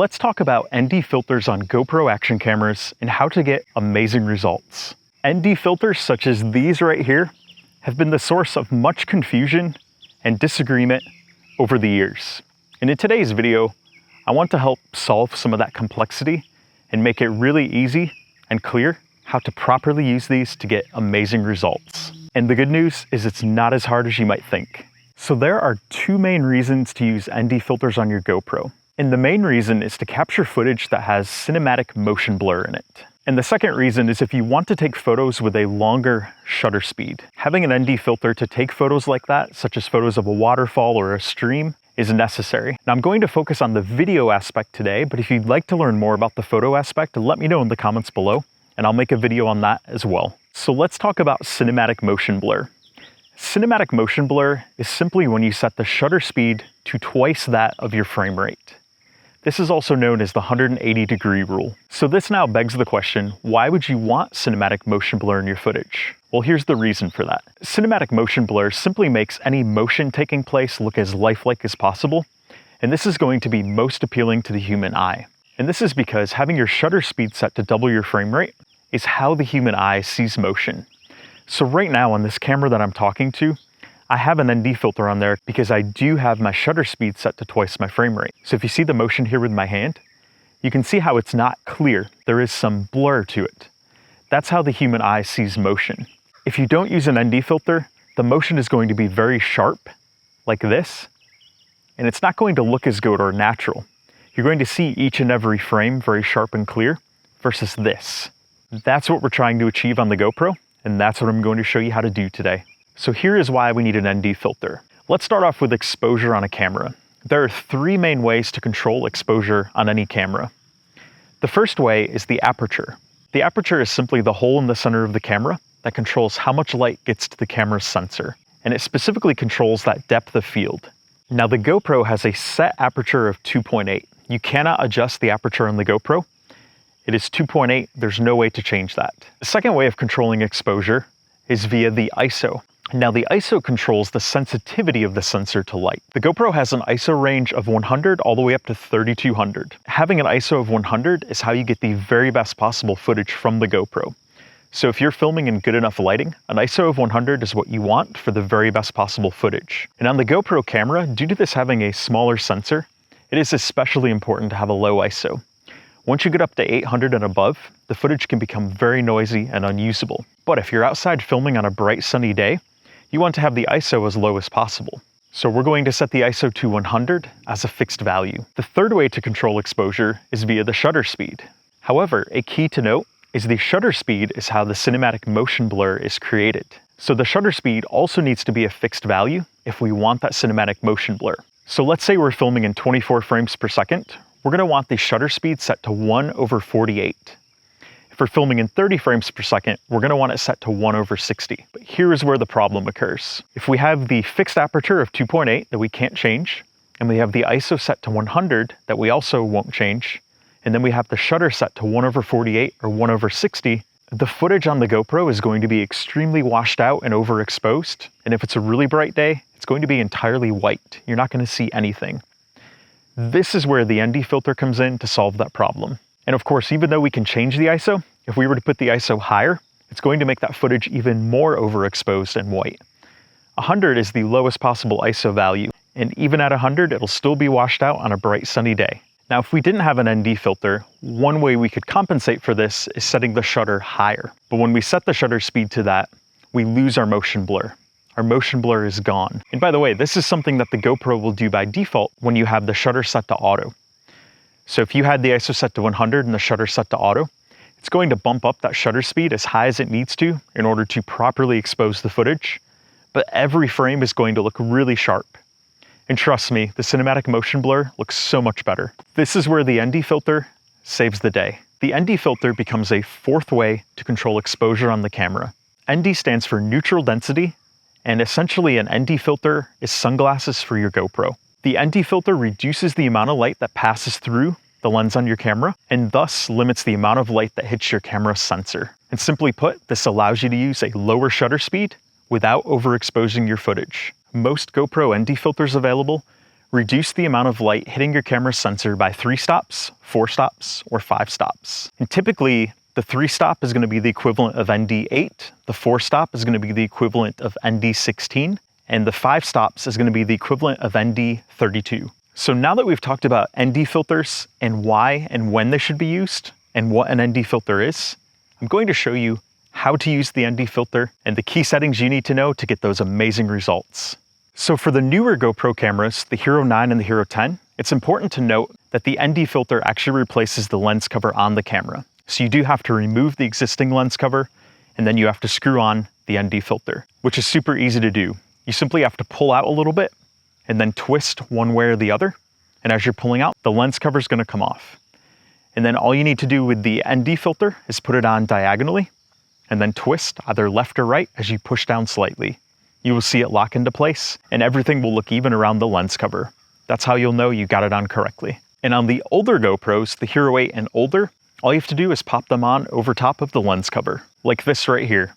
let's talk about ND filters on GoPro action cameras and how to get amazing results. ND filters such as these right here have been the source of much confusion and disagreement over the years. And in today's video, I want to help solve some of that complexity and make it really easy and clear how to properly use these to get amazing results. And the good news is it's not as hard as you might think. So there are two main reasons to use ND filters on your GoPro. And the main reason is to capture footage that has cinematic motion blur in it. And the second reason is if you want to take photos with a longer shutter speed. Having an ND filter to take photos like that, such as photos of a waterfall or a stream, is necessary. Now I'm going to focus on the video aspect today, but if you'd like to learn more about the photo aspect, let me know in the comments below, and I'll make a video on that as well. So let's talk about cinematic motion blur. Cinematic motion blur is simply when you set the shutter speed to twice that of your frame rate. This is also known as the 180-degree rule. So this now begs the question, why would you want cinematic motion blur in your footage? Well, here's the reason for that. Cinematic motion blur simply makes any motion taking place look as lifelike as possible, and this is going to be most appealing to the human eye. And this is because having your shutter speed set to double your frame rate is how the human eye sees motion. So right now on this camera that I'm talking to, I have an ND filter on there because I do have my shutter speed set to twice my frame rate. So if you see the motion here with my hand, you can see how it's not clear. There is some blur to it. That's how the human eye sees motion. If you don't use an ND filter, the motion is going to be very sharp, like this, and it's not going to look as good or natural. You're going to see each and every frame very sharp and clear versus this. That's what we're trying to achieve on the GoPro, and that's what I'm going to show you how to do today. So here is why we need an ND filter. Let's start off with exposure on a camera. There are three main ways to control exposure on any camera. The first way is the aperture. The aperture is simply the hole in the center of the camera that controls how much light gets to the camera's sensor, and it specifically controls that depth of field. Now the GoPro has a set aperture of 2.8. You cannot adjust the aperture on the GoPro. It is 2.8, there's no way to change that. The second way of controlling exposure is via the ISO. Now the ISO controls the sensitivity of the sensor to light. The GoPro has an ISO range of 100 all the way up to 3200. Having an ISO of 100 is how you get the very best possible footage from the GoPro. So if you're filming in good enough lighting, an ISO of 100 is what you want for the very best possible footage. And on the GoPro camera, due to this having a smaller sensor, it is especially important to have a low ISO. Once you get up to 800 and above, the footage can become very noisy and unusable. But if you're outside filming on a bright sunny day, you want to have the ISO as low as possible. So we're going to set the ISO to 100 as a fixed value. The third way to control exposure is via the shutter speed. However, a key to note is the shutter speed is how the cinematic motion blur is created. So the shutter speed also needs to be a fixed value if we want that cinematic motion blur. So let's say we're filming in 24 frames per second. We're going to want the shutter speed set to 1/48. If we're filming in 30 frames per second, we're going to want it set to 1/60. But here is where the problem occurs. If we have the fixed aperture of 2.8 that we can't change, and we have the ISO set to 100 that we also won't change, and then we have the shutter set to 1/48 or 1/60, the footage on the GoPro is going to be extremely washed out and overexposed. And if it's a really bright day, it's going to be entirely white. You're not going to see anything. This is where the ND filter comes in to solve that problem. And of course, even though we can change the ISO, if we were to put the ISO higher, it's going to make that footage even more overexposed and white. 100 is the lowest possible ISO value, and even at 100, it'll still be washed out on a bright sunny day. Now, if we didn't have an ND filter, one way we could compensate for this is setting the shutter higher. But when we set the shutter speed to that, we lose our motion blur. Our motion blur is gone. And by the way, this is something that the GoPro will do by default when you have the shutter set to auto. So if you had the ISO set to 100 and the shutter set to auto, it's going to bump up that shutter speed as high as it needs to in order to properly expose the footage. But every frame is going to look really sharp. And trust me, the cinematic motion blur looks so much better. This is where the ND filter saves the day. The ND filter becomes a fourth way to control exposure on the camera. ND stands for neutral density, and essentially an ND filter is sunglasses for your GoPro. The ND filter reduces the amount of light that passes through the lens on your camera, and thus limits the amount of light that hits your camera's sensor. And simply put, this allows you to use a lower shutter speed without overexposing your footage. Most GoPro ND filters available reduce the amount of light hitting your camera sensor by 3 stops, 4 stops, or 5 stops. And typically, the 3 stop is going to be the equivalent of ND8, the 4 stop is going to be the equivalent of ND16, and the 5 stops is going to be the equivalent of ND32. So now that we've talked about ND filters and why and when they should be used, and what an ND filter is, I'm going to show you how to use the ND filter and the key settings you need to know to get those amazing results. So for the newer GoPro cameras, the Hero 9 and the Hero 10, it's important to note that the ND filter actually replaces the lens cover on the camera. So you do have to remove the existing lens cover, and then you have to screw on the ND filter, which is super easy to do. You simply have to pull out a little bit and then twist one way or the other. And as you're pulling out, the lens cover is going to come off. And then all you need to do with the ND filter is put it on diagonally and then twist either left or right as you push down slightly. You will see it lock into place and everything will look even around the lens cover. That's how you'll know you got it on correctly. And on the older GoPros, the Hero 8 and older, all you have to do is pop them on over top of the lens cover, like this right here.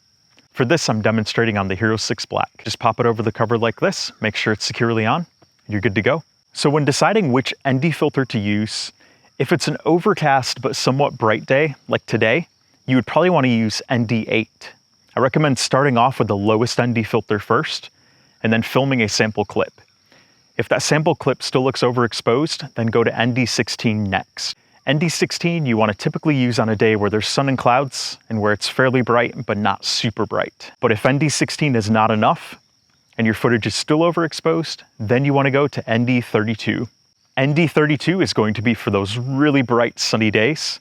For this, I'm demonstrating on the Hero 6 Black. Just pop it over the cover like this, make sure it's securely on, and you're good to go. So when deciding which ND filter to use, if it's an overcast but somewhat bright day, like today, you would probably want to use ND8. I recommend starting off with the lowest ND filter first, and then filming a sample clip. If that sample clip still looks overexposed, then go to ND16 next. ND16 you want to typically use on a day where there's sun and clouds and where it's fairly bright but not super bright. But if ND16 is not enough and your footage is still overexposed, then you want to go to ND32. ND32 is going to be for those really bright sunny days,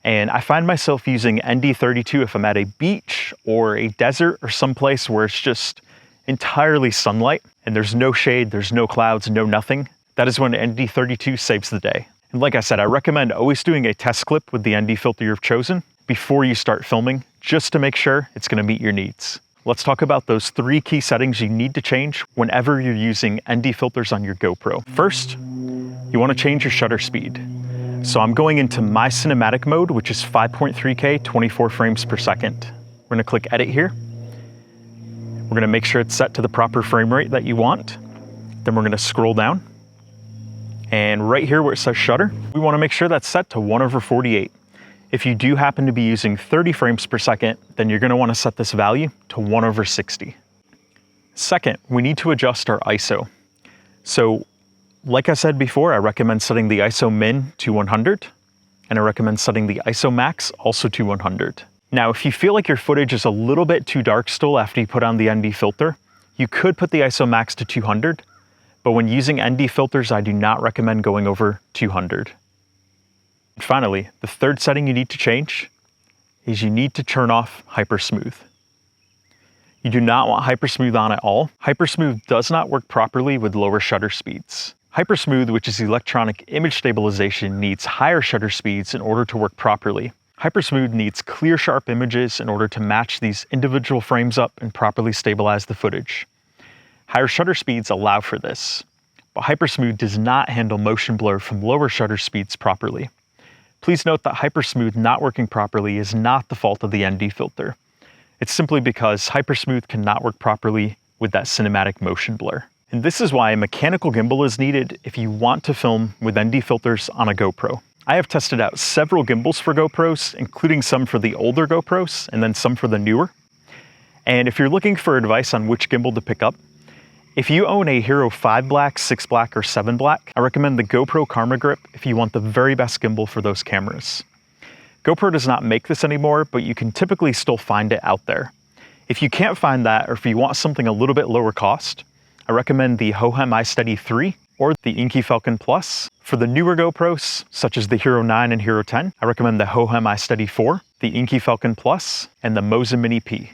and I find myself using ND32 if I'm at a beach or a desert or someplace where it's just entirely sunlight and there's no shade, there's no clouds, no nothing. That is when ND32 saves the day. And like I said, I recommend always doing a test clip with the ND filter you've chosen before you start filming, just to make sure it's going to meet your needs. Let's talk about those 3 key settings you need to change whenever you're using ND filters on your GoPro. First, you want to change your shutter speed. So I'm going into my cinematic mode, which is 5.3K, 24 frames per second. We're going to click edit here. We're going to make sure it's set to the proper frame rate that you want. Then we're going to scroll down. And right here where it says shutter, we want to make sure that's set to 1/48. If you do happen to be using 30 frames per second, then you're going to want to set this value to 1/60. Second, we need to adjust our ISO. So like I said before, I recommend setting the ISO min to 100, and I recommend setting the ISO max also to 100. Now, if you feel like your footage is a little bit too dark still after you put on the ND filter, you could put the ISO max to 200, but when using ND filters, I do not recommend going over 200. And finally, the third setting you need to change is you need to turn off Hypersmooth. You do not want Hypersmooth on at all. Hypersmooth does not work properly with lower shutter speeds. Hypersmooth, which is electronic image stabilization, needs higher shutter speeds in order to work properly. Hypersmooth needs clear, sharp images in order to match these individual frames up and properly stabilize the footage. Higher shutter speeds allow for this, but Hypersmooth does not handle motion blur from lower shutter speeds properly. Please note that Hypersmooth not working properly is not the fault of the ND filter. It's simply because Hypersmooth cannot work properly with that cinematic motion blur. And this is why a mechanical gimbal is needed if you want to film with ND filters on a GoPro. I have tested out several gimbals for GoPros, including some for the older GoPros and then some for the newer. And if you're looking for advice on which gimbal to pick up, if you own a Hero 5 Black, 6 Black, or 7 Black, I recommend the GoPro Karma Grip if you want the very best gimbal for those cameras. GoPro does not make this anymore, but you can typically still find it out there. If you can't find that, or if you want something a little bit lower cost, I recommend the Hohem iSteady 3 or the Inky Falcon Plus. For the newer GoPros, such as the Hero 9 and Hero 10, I recommend the Hohem iSteady 4, the Inky Falcon Plus, and the Moza Mini P.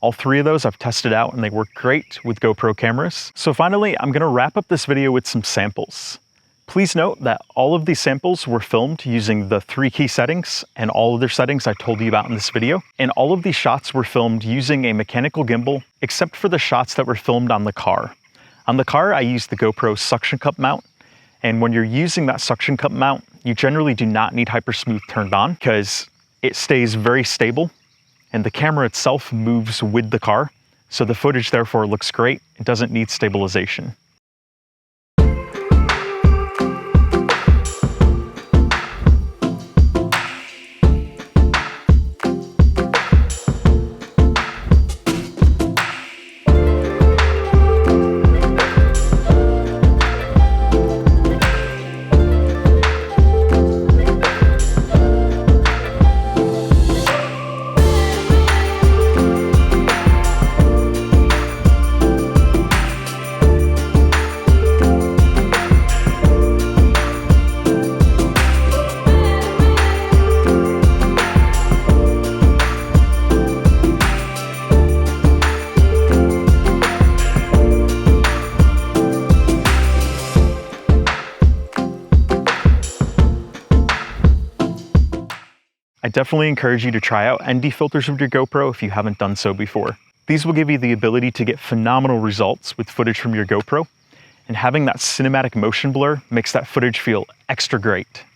All 3 of those I've tested out and they work great with GoPro cameras. So finally, I'm gonna wrap up this video with some samples. Please note that all of these samples were filmed using the 3 key settings and all other settings I told you about in this video. And all of these shots were filmed using a mechanical gimbal, except for the shots that were filmed on the car. On the car, I used the GoPro suction cup mount. And when you're using that suction cup mount, you generally do not need Hypersmooth turned on because it stays very stable and the camera itself moves with the car. So the footage therefore looks great. It doesn't need stabilization. definitely encourage you to try out ND filters with your GoPro if you haven't done so before. These will give you the ability to get phenomenal results with footage from your GoPro, and having that cinematic motion blur makes that footage feel extra great.